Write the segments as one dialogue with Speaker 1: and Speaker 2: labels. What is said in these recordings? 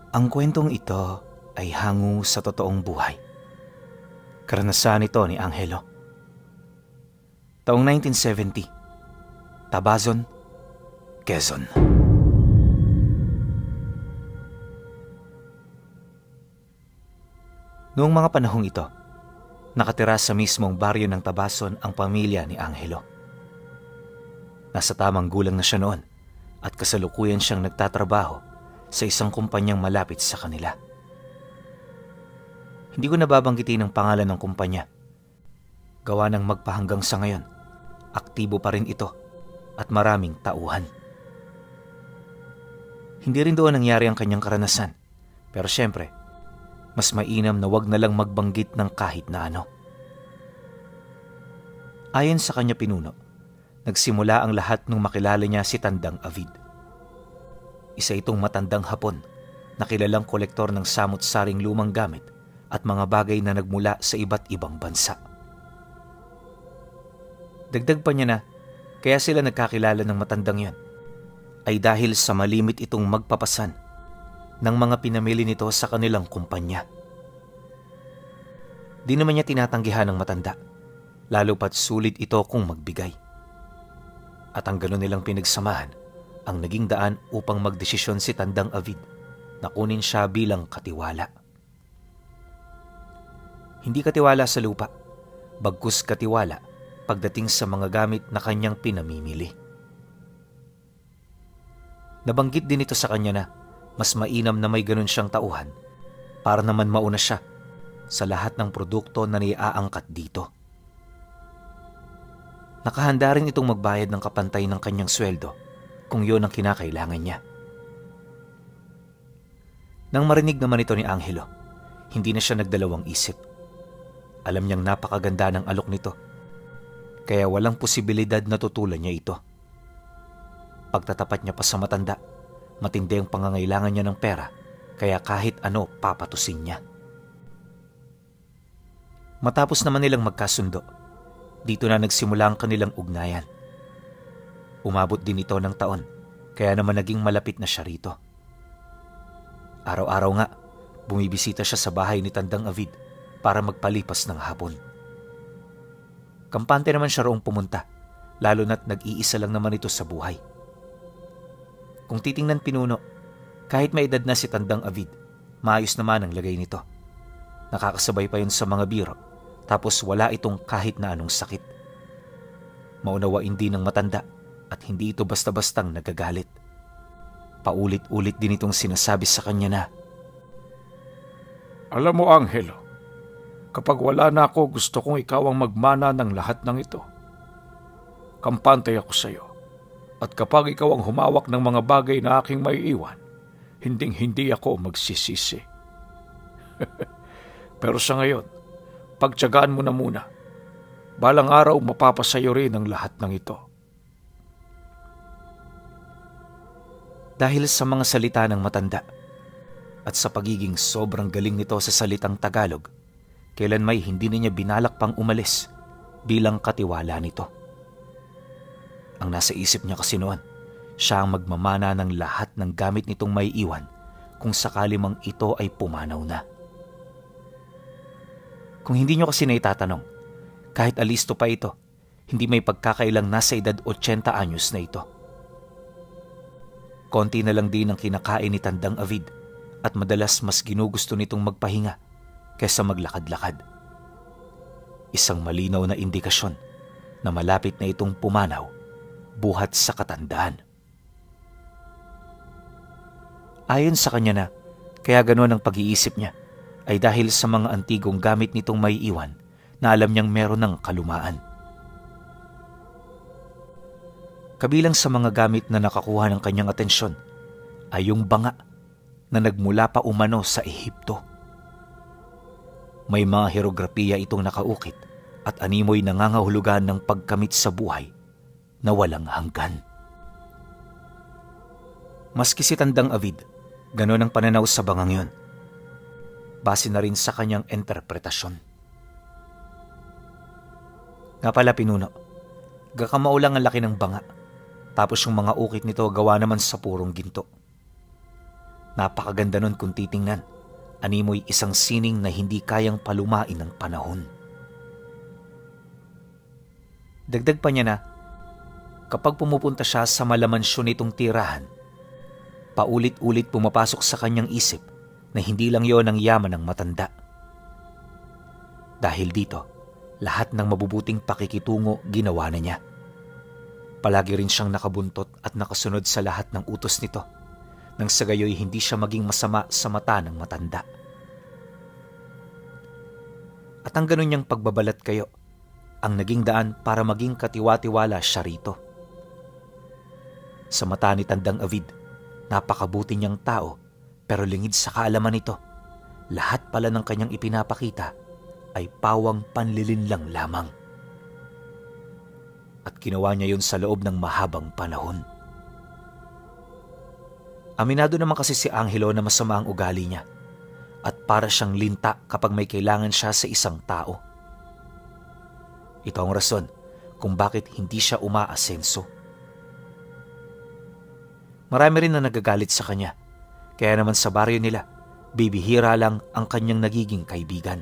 Speaker 1: Ang kwentong ito ay hango sa totoong buhay. Karanasan ito ni Angelo. Taong 1970, Tabazon, Quezon. Noong mga panahong ito, nakatira sa mismong baryo ng Tabazon ang pamilya ni Angelo. Nasa tamang gulang na siya noon at kasalukuyan siyang nagtatrabaho sa isang kumpanyang malapit sa kanila. Hindi ko nababanggitin ang pangalan ng kumpanya. Gawa ng magpahanggang sa ngayon, aktibo pa rin ito at maraming tauhan. Hindi rin doon nangyari ang kanyang karanasan, pero syempre, mas mainam na wag na lang magbanggit ng kahit na ano. Ayon sa kanya pinuno, nagsimula ang lahat nung makilala niya si Tandang Avid. Isa itong matandang Hapon na kilalang kolektor ng samut-saring lumang gamit at mga bagay na nagmula sa iba't ibang bansa. Dagdag pa niya na kaya sila nagkakilala ng matandang yan ay dahil sa malimit itong magpapasan ng mga pinamili nito sa kanilang kumpanya. Di naman niya tinatanggihan ng matanda, lalo pat sulit ito kung magbigay. At ang gano'n nilang pinagsamahan ang naging daan upang magdesisyon si Tandang Avid na kunin siya bilang katiwala. Hindi katiwala sa lupa, bagkus katiwala pagdating sa mga gamit na kanyang pinamimili. Nabanggit din ito sa kanya na mas mainam na may ganun siyang tauhan para naman mauna siya sa lahat ng produkto na naiaangkat dito. Nakahanda rin itong magbayad ng kapantay ng kanyang sweldo kung yun ang kinakailangan niya. Nang marinig naman ito ni Angelo, hindi na siya nagdalawang isip. Alam niyang napakaganda ng alok nito, kaya walang posibilidad na tutulan niya ito. Pagtatapat niya pa sa matanda, matindi ang pangangailangan niya ng pera, kaya kahit ano papatusin niya. Matapos naman nilang magkasundo, dito na nagsimula ang kanilang ugnayan. Umabot din ito ng taon, kaya naman naging malapit na siya rito. Araw-araw nga, bumibisita siya sa bahay ni Tandang Avid para magpalipas ng hapon. Kampante naman siya roong pumunta, lalo na't nag-iisa lang naman ito sa buhay. Kung titingnan pinuno, kahit may edad na si Tandang Avid, maayos naman ang lagay nito. Nakakasabay pa yun sa mga biro, tapos wala itong kahit na anong sakit. Maunawain din ng matanda at hindi ito basta-bastang nagagalit. Paulit-ulit din itong sinasabi sa kanya na,
Speaker 2: "Alam mo, Angelo, kapag wala na ako, gusto kong ikaw ang magmana ng lahat ng ito. Kampante ako sa iyo. At kapag ikaw ang humawak ng mga bagay na aking maiiwan, hinding-hindi ako magsisisi. Pero sa ngayon, pagtiyagaan mo na muna. Balang araw mapapasayo rin ang lahat ng ito."
Speaker 1: Dahil sa mga salita ng matanda at sa pagiging sobrang galing nito sa salitang Tagalog, kailan may hindi na niya binalak pang umalis bilang katiwala nito. Ang nasa isip niya kasi noon, siya ang magmamana ng lahat ng gamit nitong may iwan kung sakali mang ito ay pumanaw na. Kung hindi niyo kasi naitatanong, kahit alisto pa ito, hindi may pagkakailang nasa edad 80 anyos na ito. Konti na lang din ang kinakain ni Tandang Avid at madalas mas ginugusto nitong magpahinga kaysa maglakad-lakad. Isang malinaw na indikasyon na malapit na itong pumanaw buhat sa katandaan. Ayon sa kanya na kaya ganoon ang pag-iisip niya ay dahil sa mga antigong gamit nitong may iwan na alam niyang meron ng kalumaan. Kabilang sa mga gamit na nakakuha ng kanyang atensyon ay yung banga na nagmula pa umano sa Ehipto. May mga hierografiya itong nakaukit at animoy nangangahulugan ng pagkamit sa buhay na walang hanggan. Maski si Tandang Avid, ganoon ang pananaw sa bangang yon. Base na rin sa kanyang interpretasyon. Nga pala pinuno, gakamao lang ang laki ng banga, tapos yung mga ukit nito gawa naman sa purong ginto. Napakaganda nun kung titingnan. Animoy isang sining na hindi kayang palumain ng panahon. Dagdag pa niya na, kapag pumupunta siya sa malamansyon nitong tirahan, paulit-ulit pumapasok sa kanyang isip na hindi lang yon ang yaman ng matanda. Dahil dito, lahat ng mabubuting pakikitungo ginawa na niya. Palagi rin siyang nakabuntot at nakasunod sa lahat ng utos nito, nang sa gayoy hindi siya maging masama sa mata ng matanda. At ang ganun niyang pagbabalat kayo, ang naging daan para maging katiwa-tiwala siya rito. Sa mata ni Tandang Avid, napakabuti niyang tao, pero lingid sa kaalaman nito, lahat pala ng kanyang ipinapakita ay pawang panlilinlang lamang. At ginawa niya yun sa loob ng mahabang panahon. Aminado naman kasi si Angelo na masama ang ugali niya at para siyang linta kapag may kailangan siya sa isang tao. Ito ang rason kung bakit hindi siya umaasenso. Marami rin na nagagalit sa kanya, kaya naman sa baryo nila, bibihira lang ang kanyang nagiging kaibigan.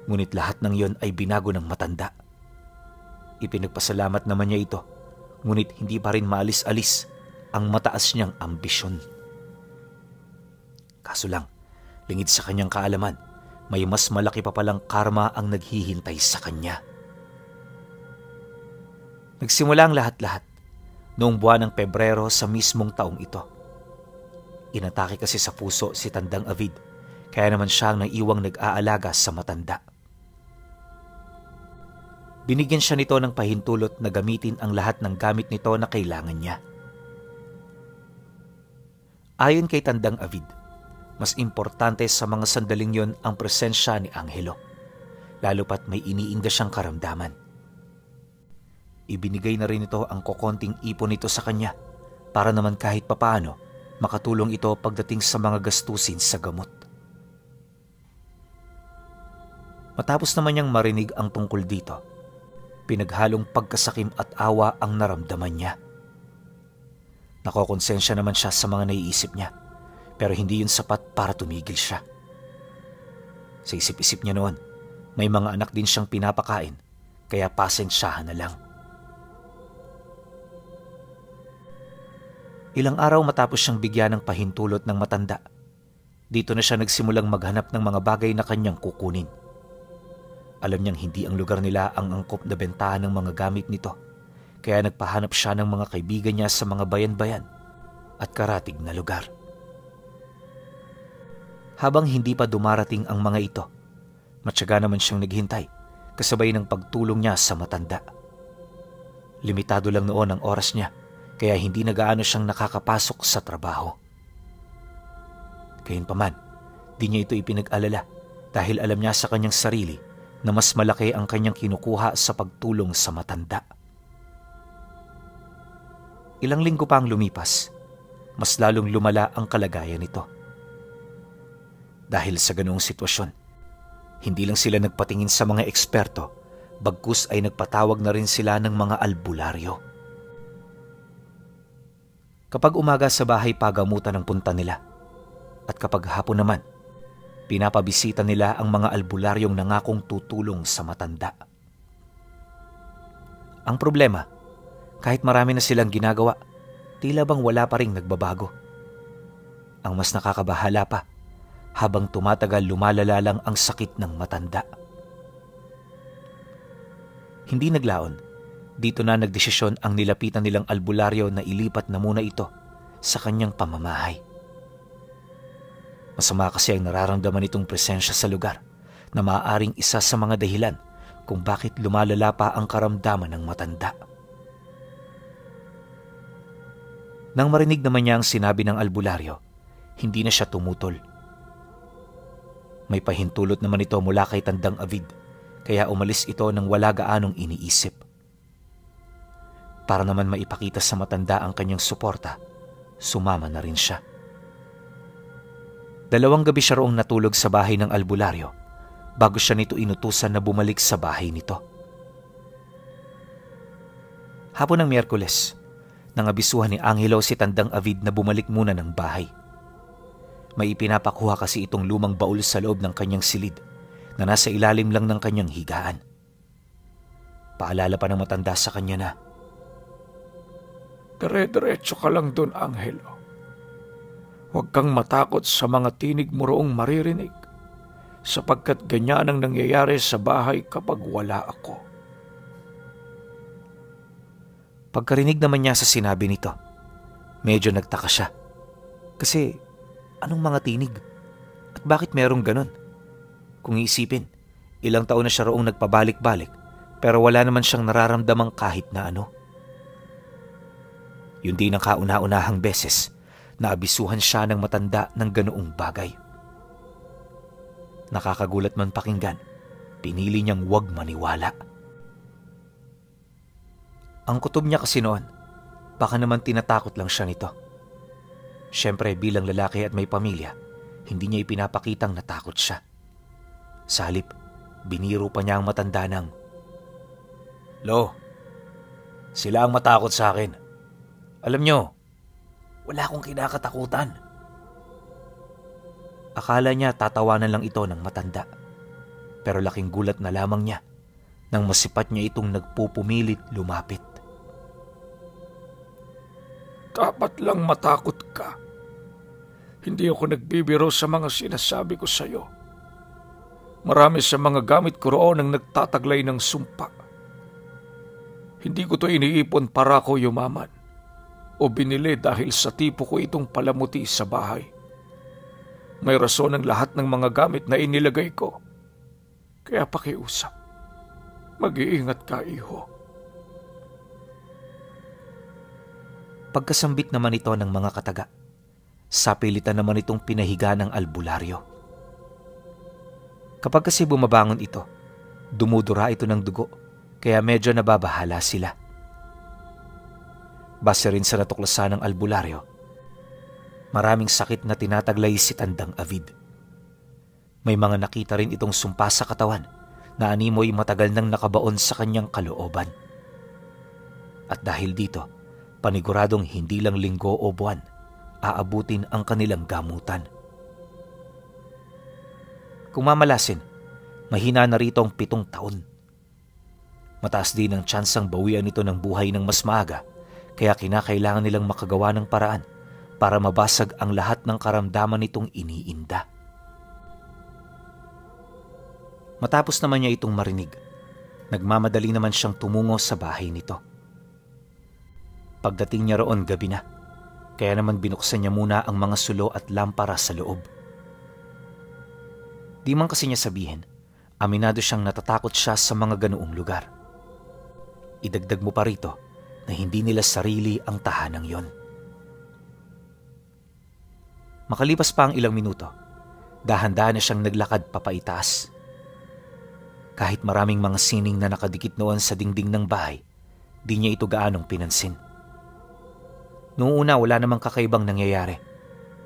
Speaker 1: Ngunit lahat ng yon ay binago ng matanda. Ipinagpasalamat naman niya ito, ngunit hindi pa rin maalis-alis ang mataas niyang ambisyon. Kaso lang, lingid sa kanyang kaalaman, may mas malaki pa palang karma ang naghihintay sa kanya. Nagsimula ang lahat-lahat noong buwan ng Pebrero sa mismong taong ito. Inatake kasi sa puso si Tandang Avid, kaya naman siya ang naiwang nag-aalaga sa matanda. Binigyan siya nito ng pahintulot na gamitin ang lahat ng gamit nito na kailangan niya. Ayon kay Tandang Avid, mas importante sa mga sandaling yon ang presensya ni Angelo, lalo pat may iniinda siyang karamdaman. Ibinigay na rin ito ang kokonting ipon nito sa kanya para naman kahit papaano makatulong ito pagdating sa mga gastusin sa gamot. Matapos naman niyang marinig ang tungkol dito, pinaghalong pagkasakim at awa ang naramdaman niya. Nakokonsensya naman siya sa mga naiisip niya, pero hindi yun sapat para tumigil siya. Sa isip-isip niya noon, may mga anak din siyang pinapakain, kaya pasensyahan na lang. Ilang araw matapos siyang bigyan ng pahintulot ng matanda, dito na siya nagsimulang maghanap ng mga bagay na kanyang kukunin. Alam niyang hindi ang lugar nila ang angkop na bentahan ng mga gamit nito, kaya nagpahanap siya ng mga kaibigan niya sa mga bayan-bayan at karatig na lugar. Habang hindi pa dumarating ang mga ito, matyaga naman siyang naghintay kasabay ng pagtulong niya sa matanda. Limitado lang noon ang oras niya, kaya hindi na gaano siyang nakakapasok sa trabaho. Gayunpaman, di niya ito ipinag-alala dahil alam niya sa kanyang sarili na mas malaki ang kanyang kinukuha sa pagtulong sa matanda. Ilang linggo pa ang lumipas, mas lalong lumala ang kalagayan nito. Dahil sa ganoong sitwasyon, hindi lang sila nagpatingin sa mga eksperto, bagkus ay nagpatawag na rin sila ng mga albularyo. Kapag umaga sa bahay pagamutan ang punta nila, at kapag hapon naman, pinapabisita nila ang mga albularyong nangakong tutulong sa matanda. Ang problema, kahit marami na silang ginagawa, tila bang wala pa ring nagbabago. Ang mas nakakabahala pa, habang tumatagal lumalala lang ang sakit ng matanda. Hindi naglaon, dito na nagdesisyon ang nilapitan nilang albularyo na ilipat na muna ito sa kanyang pamamahay. Masama kasi ang nararamdaman nitong presensya sa lugar na maaaring isa sa mga dahilan kung bakit lumalala pa ang karamdaman ng matanda. Nang marinig naman niya ang sinabi ng albularyo, hindi na siya tumutol. May pahintulot naman ito mula kay Tandang Avid, kaya umalis ito nang wala gaanong iniisip. Para naman maipakita sa matanda ang kanyang suporta, sumama na rin siya. 2 gabi siya roong natulog sa bahay ng albularyo bago siya nito inutusan na bumalik sa bahay nito. Hapon ng Miyerkules, Nang abisuhan ni Angelo si Tandang Avid na bumalik muna ng bahay. May ipinapakuha kasi itong lumang baul sa loob ng kanyang silid na nasa ilalim lang ng kanyang higaan. Paalala pa ng matanda sa kanya na,
Speaker 2: "Dire-diretso ka lang dun, Angelo. Huwag kang matakot sa mga tinig mo roong maririnig, sapagkat ganyan ang nangyayari sa bahay kapag wala ako."
Speaker 1: Pagkarinig naman niya sa sinabi nito, medyo nagtaka siya. Kasi anong mga tinig? At bakit merong ganon? Kung iisipin, ilang taon na siya roong nagpabalik-balik pero wala naman siyang nararamdamang kahit na ano. Yun din ang kauna-unahang beses na abisuhan siya ng matanda ng ganoong bagay. Nakakagulat man pakinggan, pinili niyang huwag maniwala. Ang kutob niya kasi noon, baka naman tinatakot lang siya nito. Siyempre bilang lalaki at may pamilya, hindi niya ipinapakitang natakot siya. Sa halip, biniro pa niya ang matanda ng, "Lo, sila ang matakot sa akin. Alam nyo, wala akong kinakatakutan." Akala niya tatawanan lang ito ng matanda. Pero laking gulat na lamang niya nang masipat niya itong nagpupumilit lumapit.
Speaker 2: "Dapat lang matakot ka. Hindi ako nagbibiro sa mga sinasabi ko sa iyo. Marami sa mga gamit ko roon ang nagtataglay ng sumpa. Hindi ko to iniipon para ko yumaman o binili dahil sa tipo ko itong palamuti sa bahay. May rason ang lahat ng mga gamit na inilagay ko. Kaya pakiusap, mag-iingat ka, iho."
Speaker 1: Pagkasambit naman ito ng mga kataga, sapilitan naman itong pinahiga ng albularyo. Kapag kasi bumabangon ito, dumudura ito ng dugo, kaya medyo nababahala sila. Base rin sa natuklasan ng albularyo, maraming sakit na tinataglay si Tandang Avid. May mga nakita rin itong sumpa sa katawan na animoy matagal nang nakabaon sa kanyang kalooban. At dahil dito, paniguradong hindi lang linggo o buwan, aabutin ang kanilang gamutan. Kung mamalasin, mahina na rito ang 7 taon. Mataas din ang tsansang bawian nito ng buhay ng mas maaga, kaya kinakailangan nilang makagawa ng paraan para mabasag ang lahat ng karamdaman nitong iniinda. Matapos naman niya itong marinig, nagmamadali naman siyang tumungo sa bahay nito. Pagdating niya roon gabi na, kaya naman binuksan niya muna ang mga sulo at lampara sa loob. Di man kasi niya sabihin, aminado siyang natatakot siya sa mga ganoong lugar. Idagdag mo pa rito na hindi nila sarili ang tahanang yon. Makalipas pa ang ilang minuto, dahan-dahan na siyang naglakad papaitaas. Kahit maraming mga sining na nakadikit noon sa dingding ng bahay, di niya ito gaanong pinansin. Noong una wala namang kakaibang nangyayari,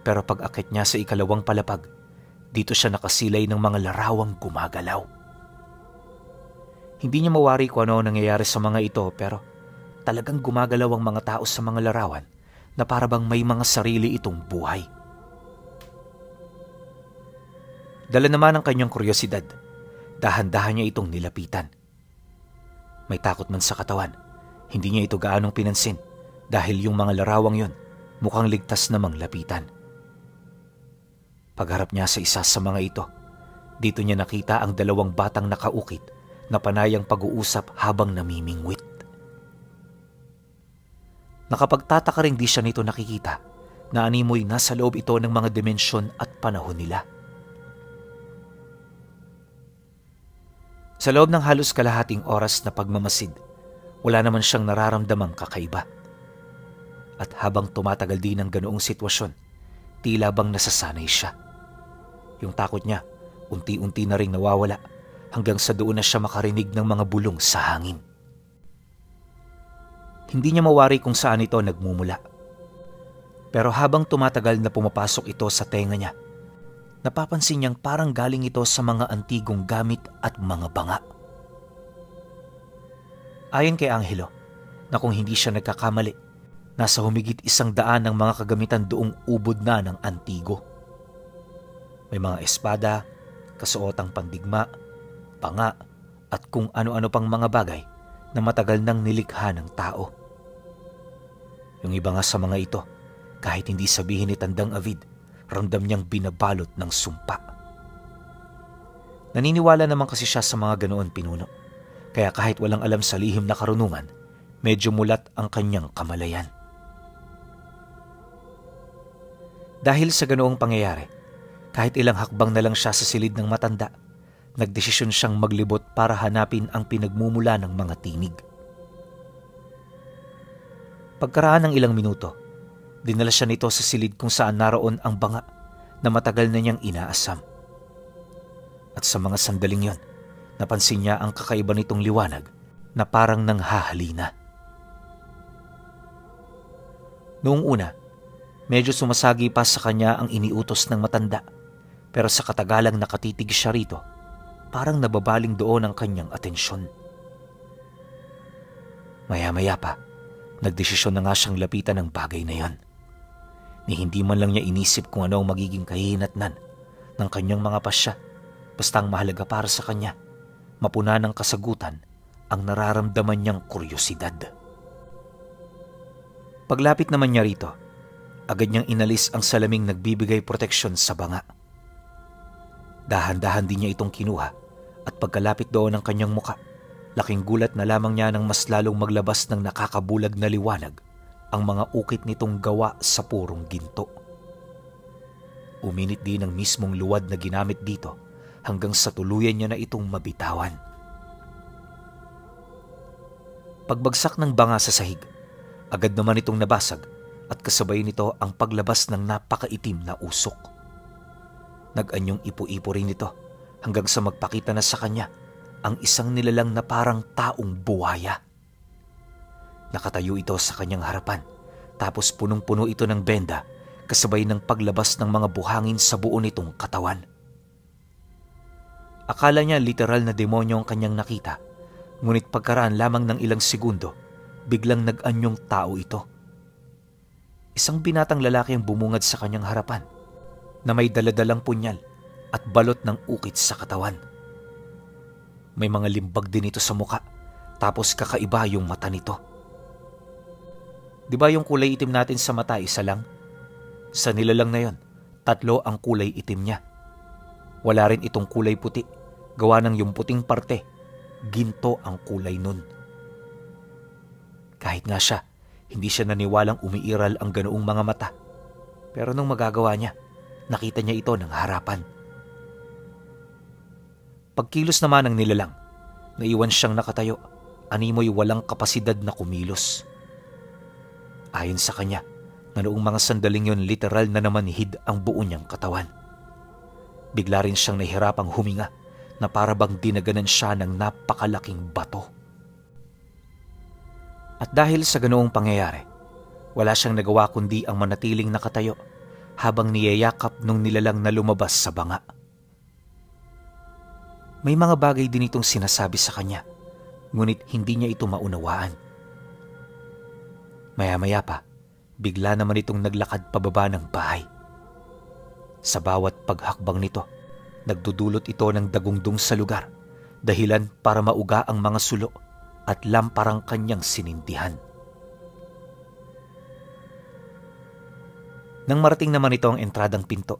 Speaker 1: pero pag-akit niya sa ikalawang palapag, dito siya nakasilay ng mga larawang gumagalaw. Hindi niya mawari kung ano nangyayari sa mga ito, pero talagang gumagalaw ang mga tao sa mga larawan na parabang may mga sarili itong buhay. Dala naman ang kanyang kuryosidad, dahan-dahan niya itong nilapitan. May takot man sa katawan, hindi niya ito gaanong pinansin dahil yung mga larawang yon mukhang ligtas namang lapitan. Pagharap niya sa isa sa mga ito, dito niya nakita ang 2 batang nakaukit na panayang pag-uusap habang namimingwit. Nakapagtataka rin di siya nito nakikita na animoy nasa loob ito ng mga dimensyon at panahon nila. Sa loob ng halos kalahating oras na pagmamasid, wala naman siyang nararamdamang kakaiba. At habang tumatagal din ang ganoong sitwasyon, tila bang nasasanay siya. Yung takot niya, unti-unti na ring nawawala hanggang sa doon na siya makarinig ng mga bulong sa hangin. Hindi niya mawari kung saan ito nagmumula. Pero habang tumatagal na pumapasok ito sa tenga niya, napapansin niyang parang galing ito sa mga antigong gamit at mga banga. Ayon kay Angelo, na kung hindi siya nagkakamali, Nasa humigit 100 ng mga kagamitan doong ubod na ng Antigo. May mga espada, kasuotang pandigma, panga, at kung ano-ano pang mga bagay na matagal nang nilikha ng tao. Yung iba nga sa mga ito, kahit hindi sabihin ni Tandang Avid, ramdam niyang binabalot ng sumpa. Naniniwala naman kasi siya sa mga ganoon, pinuno. Kaya kahit walang alam sa lihim na karunungan, medyo mulat ang kanyang kamalayan. Dahil sa ganoong pangyayari, kahit ilang hakbang na lang siya sa silid ng matanda, nagdesisyon siyang maglibot para hanapin ang pinagmumula ng mga tinig. Pagkaraan ng ilang minuto, dinala siya nito sa silid kung saan naroon ang banga na matagal na niyang inaasam. At sa mga sandaling yon, napansin niya ang kakaiba nitong liwanag na parang nanghahalina. Noong una, medyo sumasagi pa sa kanya ang iniutos ng matanda, pero sa katagalang nakatitig siya rito, parang nababaling doon ang kanyang atensyon. Maya-maya pa, nagdesisyon na nga siyang lapitan ng bagay na yon. Ni hindi man lang niya inisip kung ano ang magiging kahihinatnan ng kanyang mga pasya, basta ang mahalaga para sa kanya, mapuna ng kasagutan ang nararamdaman niyang kuryosidad. Paglapit naman niya rito, agad niyang inalis ang salaming nagbibigay proteksyon sa banga. Dahan-dahan din niya itong kinuha at pagkalapit doon ng kanyang muka, laking gulat na lamang niya nang mas lalong maglabas ng nakakabulag na liwanag ang mga ukit nitong gawa sa purong ginto. Uminit din ang mismong luwad na ginamit dito hanggang sa tuluyan niya na itong mabitawan. Pagbagsak ng banga sa sahig, agad naman itong nabasag at kasabay nito ang paglabas ng napakaitim na usok. Nag-anyong ipo-ipo rin ito hanggang sa magpakita na sa kanya ang isang nilalang na parang taong buhaya. Nakatayo ito sa kanyang harapan, tapos punong-puno ito ng benda kasabay ng paglabas ng mga buhangin sa buo nitong katawan. Akala niya literal na demonyo ang kanyang nakita, ngunit pagkaraan lamang ng ilang segundo, biglang nag-anyong tao ito. Isang binatang lalaki ang bumungad sa kanyang harapan na may daladalang punyal at balot ng ukit sa katawan. May mga limbag din ito sa muka, tapos kakaiba yung mata nito. Di ba yung kulay itim natin sa mata isa lang? Sa nilalang na yon, 3 ang kulay itim niya. Wala rin itong kulay puti, gawa ng yung puting parte, ginto ang kulay nun. Kahit nga siya, hindi siya naniwalang umiiral ang ganoong mga mata. Pero nung magagawa niya, nakita niya ito ng harapan. Pagkilos naman ng nilalang, naiwan siyang nakatayo, animoy walang kapasidad na kumilos. Ayon sa kanya, na noong mga sandaling yon literal na namanhid ang buo niyang katawan. Bigla rin siyang nahihirapang huminga na para bang dinaganan siya ng napakalaking bato. At dahil sa ganoong pangyayari, wala siyang nagawa kundi ang manatiling nakatayo habang niyayakap nung nilalang na lumabas sa banga. May mga bagay din itong sinasabi sa kanya, ngunit hindi niya ito maunawaan. Maya-maya pa, bigla naman itong naglakad pababa ng bahay. Sa bawat paghakbang nito, nagdudulot ito ng dagundong sa lugar, dahilan para mauga ang mga sulo at lamparang kanyang sinindihan. Nang marating naman ito ang entradang pinto,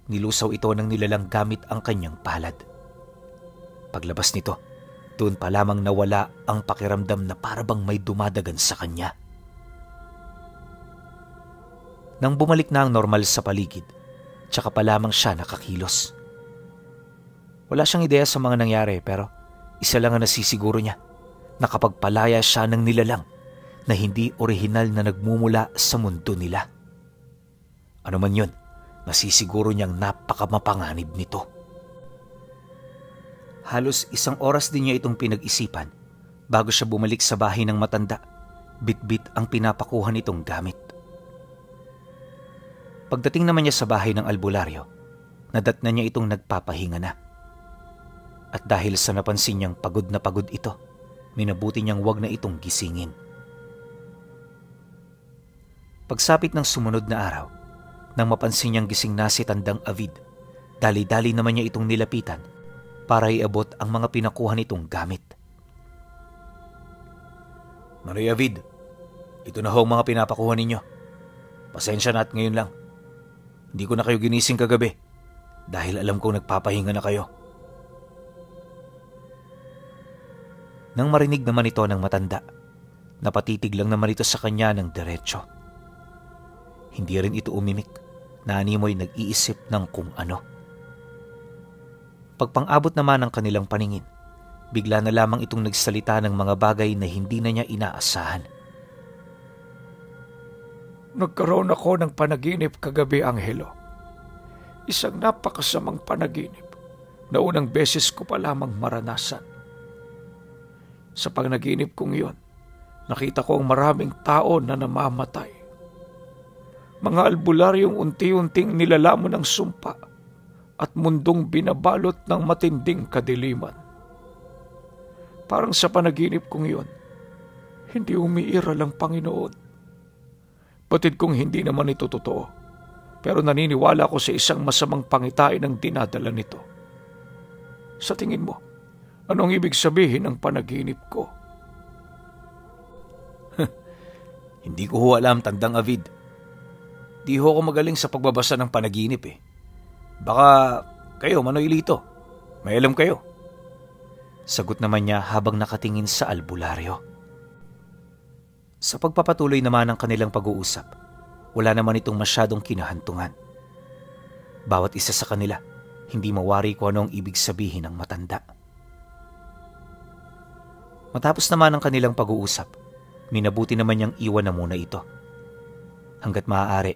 Speaker 1: nilusaw ito ng nilalang gamit ang kanyang palad. Paglabas nito, doon pa lamang nawala ang pakiramdam na parabang may dumadagan sa kanya. Nang bumalik na ang normal sa paligid, tsaka pa lamang siya nakakilos. Wala siyang ideya sa mga nangyari pero isa lang ang nasisiguro niya, nakapagpalaya siya ng nilalang na hindi orihinal na nagmumula sa mundo nila. Ano man yun, nasisiguro niyang napakamapanganib nito. Halos 1 oras din niya itong pinag-isipan bago siya bumalik sa bahay ng matanda, bit-bit ang pinapakuha nitong gamit. Pagdating naman niya sa bahay ng albularyo, nadatnan niya itong nagpapahinga na. At dahil sa napansin niyang pagod na pagod ito, minabuti niyang wag na itong gisingin. Pagsapit ng sumunod na araw, nang mapansin niyang gising na si Tandang Avid, dali-dali naman niya itong nilapitan para iabot ang mga pinakuha nitong gamit. Maria Avid, ito na ho ang mga pinapakuha ninyo. Pasensya na at ngayon lang. Hindi ko na kayo ginising kagabi dahil alam kong nagpapahinga na kayo. Nang marinig naman ito ng matanda, napatitig lang naman ito sa kanya ng diretsyo. Hindi rin ito umimik, na animoy nag-iisip ng kung ano. Pagpang-abot naman ng kanilang paningin, bigla na lamang itong nagsalita ng mga bagay na hindi na niya inaasahan.
Speaker 2: Nagkaroon ako ng panaginip kagabi, Angelo. Isang napakasamang panaginip na unang beses ko pa lamang maranasan. Sa panaginip kong iyon, nakita ko ang maraming tao na namamatay. Mga albularyong unti-unting nilalamon ng sumpa at mundong binabalot ng matinding kadiliman. Parang sa panaginip kong iyon, hindi umiiral ang Panginoon. Batid kong hindi naman ito totoo, pero naniniwala ko sa isang masamang pangitain ang dinadala nito. Sa tingin mo, anong ibig sabihin ng panaginip ko?
Speaker 1: Hindi ko ho alam, Tandang Avid. Di ho ako magaling sa pagbabasa ng panaginip eh. Baka kayo, Manoylito. May alam kayo. Sagot naman niya habang nakatingin sa albularyo. Sa pagpapatuloy naman ng kanilang pag-uusap, wala naman itong masyadong kinahantungan. Bawat isa sa kanila, hindi mawari kung anong ibig sabihin ng matanda. Matapos naman ang kanilang pag-uusap, minabuti naman niyang iwan na muna ito. Hanggat maaari,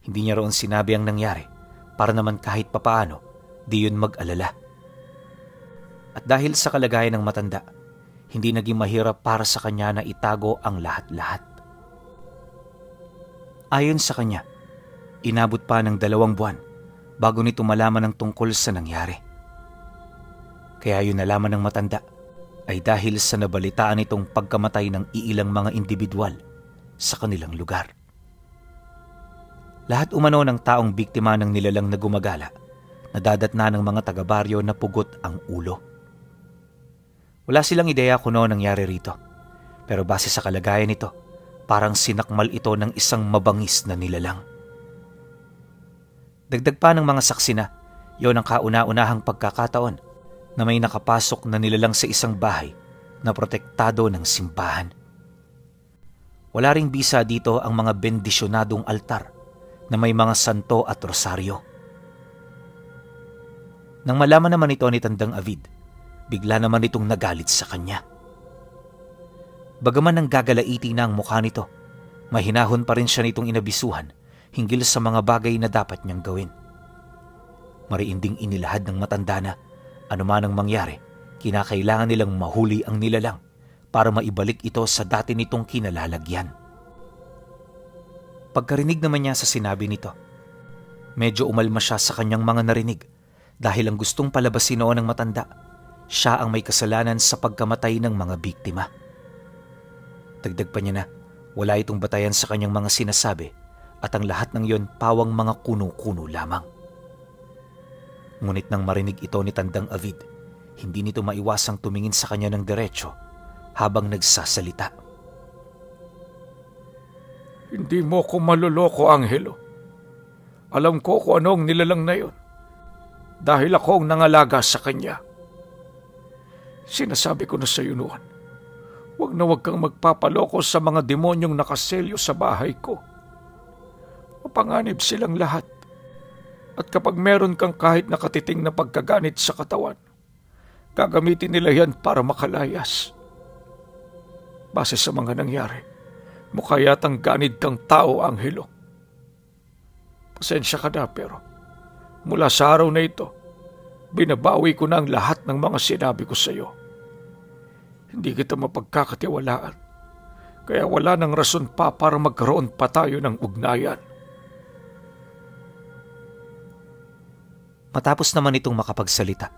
Speaker 1: hindi niya roon sinabi ang nangyari para naman kahit papaano di yun mag-alala. At dahil sa kalagayan ng matanda, hindi naging mahirap para sa kanya na itago ang lahat-lahat. Ayon sa kanya, inabot pa ng 2 buwan bago nito malaman ang tungkol sa nangyari. Kaya yun nalaman ng matanda ay dahil sa nabalitaan itong pagkamatay ng iilang mga individual sa kanilang lugar. Lahat umano ng taong biktima ng nilalang na gumagala, nadadatna ng mga taga-baryo na pugot ang ulo. Wala silang ideya kung ano nangyari rito, pero base sa kalagayan nito, parang sinakmal ito ng isang mabangis na nilalang. Dagdag pa ng mga saksi na, yon ang kauna-unahang pagkakataon na may nakapasok na nilalang sa isang bahay na protektado ng simbahan. Wala ring bisa dito ang mga bendisyonadong altar na may mga santo at rosaryo. Nang malaman naman ito ni Tandang Avid, bigla naman itong nagalit sa kanya. Bagaman nang gagalaiti na ang mukha nito, mahinahon pa rin siya nitong inabisuhan hinggil sa mga bagay na dapat niyang gawin. Mariinding inilahad ng matanda na anuman ang mangyari, kinakailangan nilang mahuli ang nilalang para maibalik ito sa dati nitong kinalalagyan. Pagkarinig naman niya sa sinabi nito, medyo umalma siya sa kanyang mga narinig dahil ang gustong palabasin noon ng matanda, siya ang may kasalanan sa pagkamatay ng mga biktima. Dagdag pa niya na wala itong batayan sa kanyang mga sinasabi at ang lahat ng yon pawang mga kuno-kuno lamang. Ngunit nang marinig ito ni Tandang Avid, hindi nito maiwasang tumingin sa kanya ng diretsyo habang nagsasalita.
Speaker 2: Hindi mo ko maluloko, Angelo. Alam ko kung anong nilalang na yon dahil ako ang nangalaga sa kanya. Sinasabi ko na sa iyo noon, huwag kang magpapaloko sa mga demonyong nakaselyo sa bahay ko. Mapanganib silang lahat. At kapag meron kang kahit nakatiting na pagkaganit sa katawan, gagamitin nila yan para makalayas. Base sa mga nangyari, mukha yatang ganid kang tao, Angelo. Pasensya ka na, pero mula sa araw na ito, binabawi ko na ang lahat ng mga sinabi ko sa iyo. Hindi kita mapagkakatiwalaan, kaya wala nang rason pa para magkaroon pa tayo ng ugnayan.
Speaker 1: Matapos naman itong makapagsalita,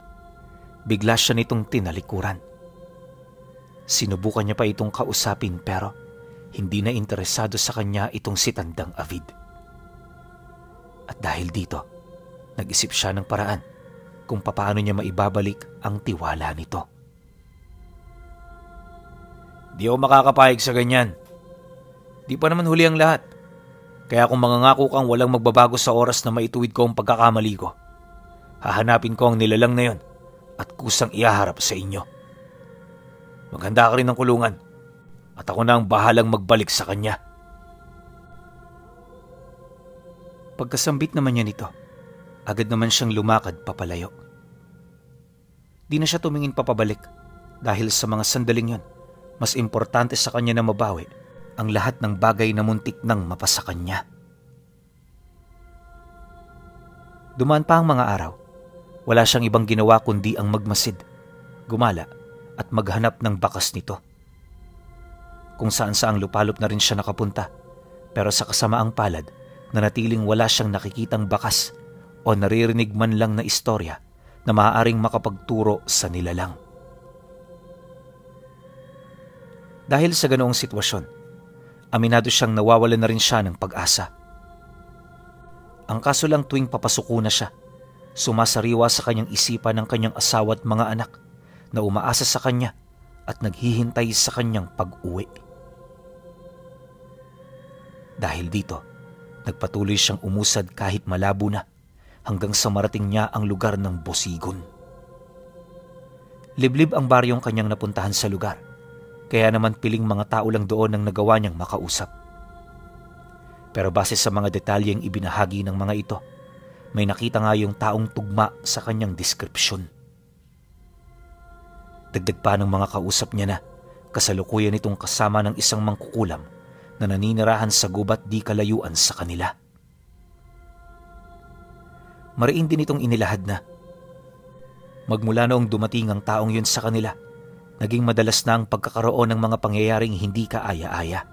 Speaker 1: bigla siya nitong tinalikuran. Sinubukan niya pa itong kausapin pero Hindi na interesado sa kanya itong si Tandang Avid. At dahil dito, nag-isip siya ng paraan kung papaano niya maibabalik ang tiwala nito. Di ako makakapayag sa ganyan. Di pa naman huli ang lahat. Kaya kung mangangako kang walang magbabago sa oras na maituwid ko ang pagkakamali ko, hahanapin ko ang nilalang na yon at kusang ihaharap sa inyo. Maghanda ka rin ng kulungan at ako na ang bahalang magbalik sa kanya. Pagkasambit naman niya nito, agad naman siyang lumakad papalayo. Di na siya tumingin papabalik dahil sa mga sandaling yon, mas importante sa kanya na mabawi ang lahat ng bagay na muntik nang mapasa kanya. Dumaan pa ang mga araw. Wala siyang ibang ginawa kundi ang magmasid, gumala at maghanap ng bakas nito. Kung saan-saang lupalop na rin siya nakapunta, pero sa kasamaang palad, nanatiling wala siyang nakikitang bakas o naririnig man lang na istorya na maaaring makapagturo sa nilalang. Dahil sa ganoong sitwasyon, aminado siyang nawawalan na rin siya ng pag-asa. Ang kaso lang tuwing papasuko na siya, sumasariwa sa kanyang isipan ng kanyang asawa at mga anak na umaasa sa kanya at naghihintay sa kanyang pag-uwi. Dahil dito, nagpatuloy siyang umusad kahit malabo na hanggang sa marating niya ang lugar ng Bosigon. Liblib ang baryong kanyang napuntahan sa lugar, kaya naman piling mga tao lang doon ang nagawa niyang makausap. Pero base sa mga detalyeng ibinahagi ng mga ito, may nakita nga yung taong tugma sa kanyang deskripsyon. Dagdag pa ng mga kausap niya na kasalukuyan itong kasama ng isang mangkukulam na naninirahan sa gubat di kalayuan sa kanila. Mariin din itong inilahad na magmula noong dumating ang taong yun sa kanila, naging madalas na ang pagkakaroon ng mga pangyayaring hindi kaaya-aya.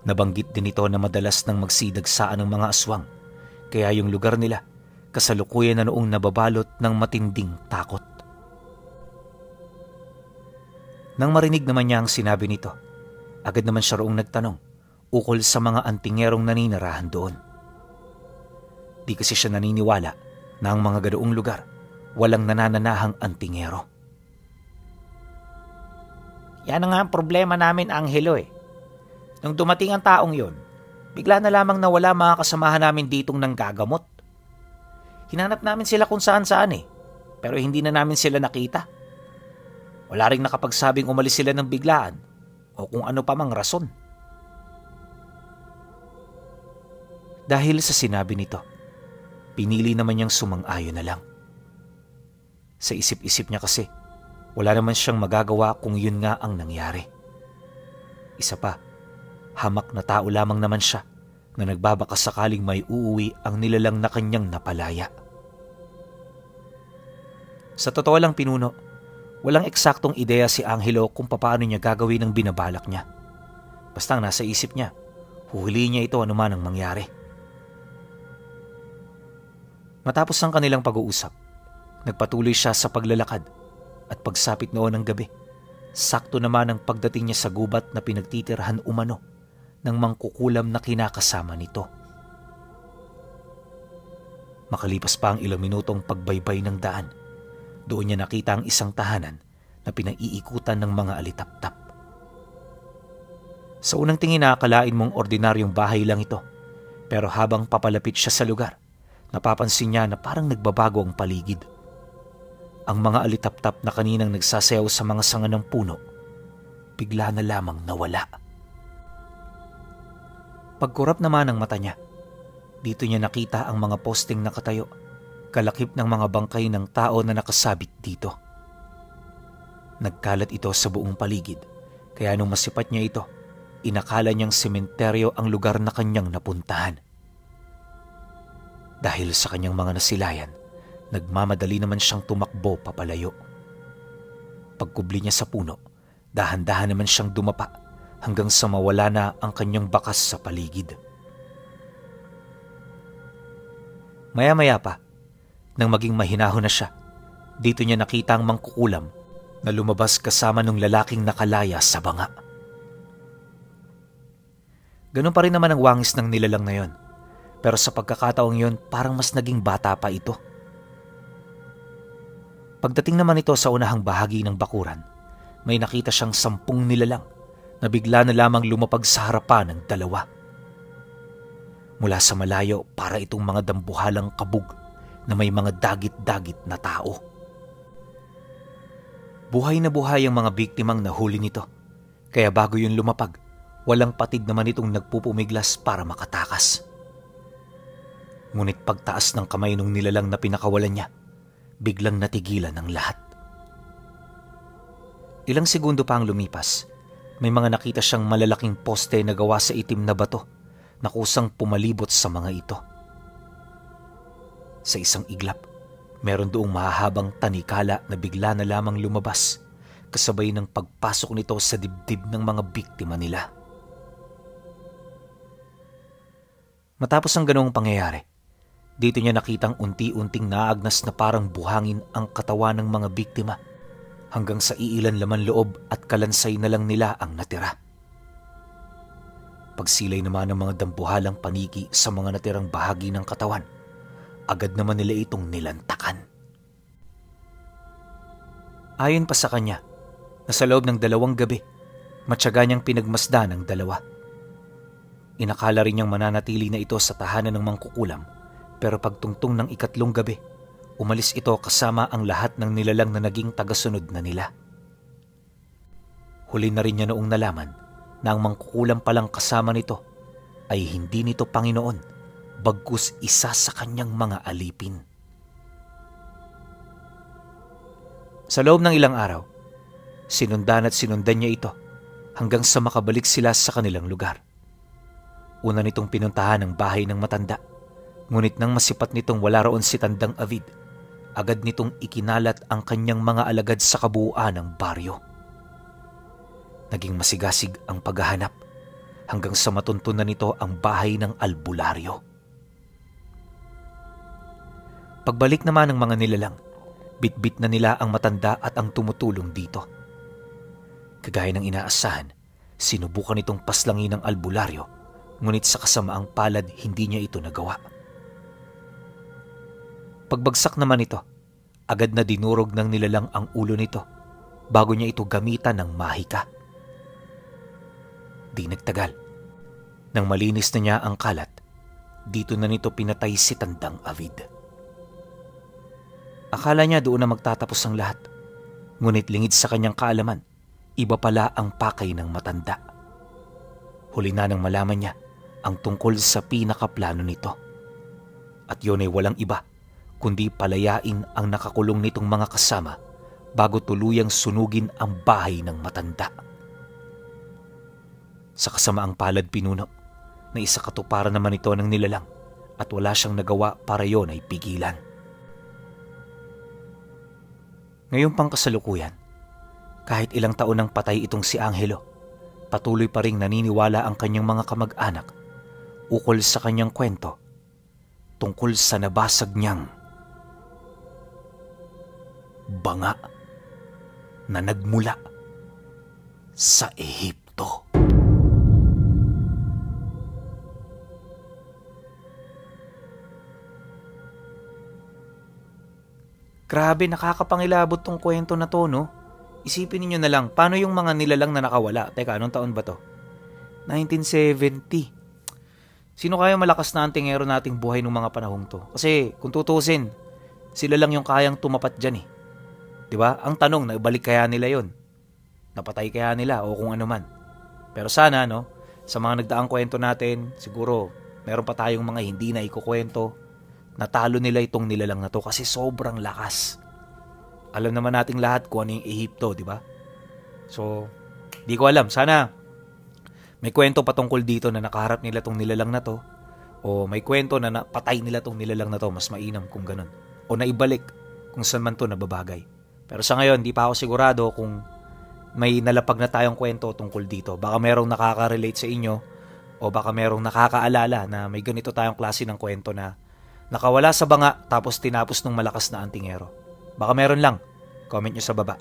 Speaker 1: Nabanggit din ito na madalas nang magsidagsaan ng mga aswang, kaya yung lugar nila kasalukuyan na noong nababalot ng matinding takot. Nang marinig naman niya ang sinabi nito, agad naman siya roong nagtanong ukol sa mga antingerong naninirahan doon. Di kasi siya naniniwala na ang mga ganoong lugar walang nanananahang antingero. Yan nga ang problema namin, Angelo eh. Nung dumating ang taong yon, bigla na lamang nawala mga kasamahan namin ditong nanggagamot. Hinanap namin sila kung saan-saan eh, pero hindi na namin sila nakita. Wala ring nakapagsabing umalis sila ng biglaan o kung ano pa mang rason. Dahil sa sinabi nito, pinili naman niyang sumang-ayon na lang. Sa isip-isip niya kasi, wala naman siyang magagawa kung yun nga ang nangyari. Isa pa, hamak na tao lamang naman siya na nagbabaka sakaling may uuwi ang nilalang na kanyang napalaya. Sa totoo lang, Pinuno, walang eksaktong ideya si Angelo kung paano niya gagawin ang binabalak niya. Basta nasa isip niya, huhulihin niya ito anuman ang mangyari. Matapos ang kanilang pag-uusap, nagpatuloy siya sa paglalakad at pagsapit noon ng gabi, sakto naman ang pagdating niya sa gubat na pinagtitirhan umano ng mangkukulam na kinakasama nito. Makalipas pa ang ilang minutong pagbaybay ng daan, doon niya nakita ang isang tahanan na pinaiikutan ng mga alitaptap. Sa unang tingin nakakalain mong ordinaryong bahay lang ito, pero habang papalapit siya sa lugar, napapansin niya na parang nagbabago ang paligid. Ang mga alitaptap na kaninang nagsasayaw sa mga sanga ng puno, bigla na lamang nawala. Pagkurap naman ng mata niya, dito niya nakita ang mga posting nakatayo, kalakip ng mga bangkay ng tao na nakasabit dito. Nagkalat ito sa buong paligid, kaya nung masipat niya ito, inakala niyang sementeryo ang lugar na kanyang napuntahan. Dahil sa kanyang mga nasilayan, nagmamadali naman siyang tumakbo papalayo. Pagkubli niya sa puno, dahan-dahan naman siyang dumapa hanggang sa mawala na ang kanyang bakas sa paligid. Maya-maya pa, nang maging mahinahon na siya, dito niya nakita ang mangkukulam na lumabas kasama ng lalaking nakalaya sa banga. Ganun pa rin naman ang wangis ng nilalang na yon. Pero sa pagkakataong yon, parang mas naging bata pa ito. Pagdating naman ito sa unahang bahagi ng bakuran, may nakita siyang 10 nilalang na bigla na lamang lumapag sa harapan ng dalawa. Mula sa malayo, para itong mga dambuhalang kabug na may mga dagit-dagit na tao. Buhay na buhay ang mga biktimang nahuli nito, kaya bago yun lumapag, walang patid naman itong nagpupumiglas para makatakas. Ngunit pagtaas ng kamay nung nilalang na pinakawalan niya, biglang natigilan ang lahat. Ilang segundo pa ang lumipas, may mga nakita siyang malalaking poste na gawa sa itim na bato na kusang pumalibot sa mga ito. Sa isang iglap, meron doong mahahabang tanikala na bigla na lamang lumabas kasabay ng pagpasok nito sa dibdib ng mga biktima nila. Matapos ang ganoong pangyayari, dito niya nakitang unti-unting naagnas na parang buhangin ang katawan ng mga biktima hanggang sa iilan laman loob at kalansay na lang nila ang natira. Pagsilay naman ng mga dambuhalang paniki sa mga natirang bahagi ng katawan, agad naman nila itong nilantakan. Ayon pa sa kanya, na sa loob ng 2 gabi, matyaga niyang pinagmasdan ang dalawa. Inakala rin niyang mananatili na ito sa tahanan ng mangkukulam, pero pagtungtong ng 3 gabi, umalis ito kasama ang lahat ng nilalang na naging tagasunod na nila. Huli na rin niya noong nalaman na ang mangkukulam palang kasama nito ay hindi nito Panginoon, bagkus isa sa kanyang mga alipin. Sa loob ng ilang araw, sinundan niya ito hanggang sa makabalik sila sa kanilang lugar. Una nitong pinuntahan ang bahay ng matanda, ngunit nang masipat nitong wala roon si Tandang Avid, agad nitong ikinalat ang kanyang mga alagad sa kabuuan ng baryo. Naging masigasig ang paghahanap hanggang sa matuntunan nito ang bahay ng albularyo. Pagbalik naman ng mga nilalang, bitbit na nila ang matanda at ang tumutulong dito. Kagaya ng inaasahan, sinubukan nitong paslangin ang albularyo, ngunit sa kasamaang palad hindi niya ito nagawa. Pagbagsak naman ito, agad na dinurog ng nilalang ang ulo nito bago niya ito gamitan ng mahika. Di nagtagal, nang malinis na niya ang kalat, dito na nito pinatay si Tandang Avid. Akala niya doon na magtatapos ang lahat, ngunit lingid sa kanyang kaalaman, iba pala ang pakay ng matanda. Huli na nang malaman niya ang tungkol sa pinakaplano nito. At yun ay walang iba, kundi palayain ang nakakulong nitong mga kasama bago tuluyang sunugin ang bahay ng matanda. Sa kasamaang palad pinuno, na isa katuparan naman ito ng nilalang at wala siyang nagawa para yon ay pigilan. Ngayong pang kasalukuyan, kahit ilang taon nang patay itong si Angelo, patuloy pa ring naniniwala ang kanyang mga kamag-anak ukol sa kanyang kwento tungkol sa nabasag niyang banga na nagmula sa Ehipto. Grabe, nakakapangilabot tong kwento na to, no? Isipin niyo na lang, paano yung mga nilalang na nakawala? Teka, anong taon ba to? 1970. Sino kaya malakas na antingero nating buhay nung mga panahong to? Kasi kung tutusin, sila lang yung kayang tumapat dyan eh. Diba? Ang tanong, naibalik kaya nila yon? Napatay kaya nila o kung ano man? Pero sana, no? Sa mga nagdaang kwento natin, siguro meron pa tayong mga hindi na ikukwento. Natalo nila itong nilalang na to kasi sobrang lakas. Alam naman nating lahat kung ano yung Ehipto, di ba? So, di ko alam. Sana may kwento patungkol dito na nakaharap nila itong nilalang na to, o may kwento na napatay nila itong nilalang na to, mas mainam kung ganun. O naibalik kung saan man to nababagay. Pero sa ngayon, di pa ako sigurado kung may nalapag na tayong kwento tungkol dito. Baka merong nakaka-relate sa inyo, o baka merong nakakaalala na may ganito tayong klase ng kwento na nakawala sa banga tapos tinapos ng malakas na antingero. Baka meron lang. Comment nyo sa baba.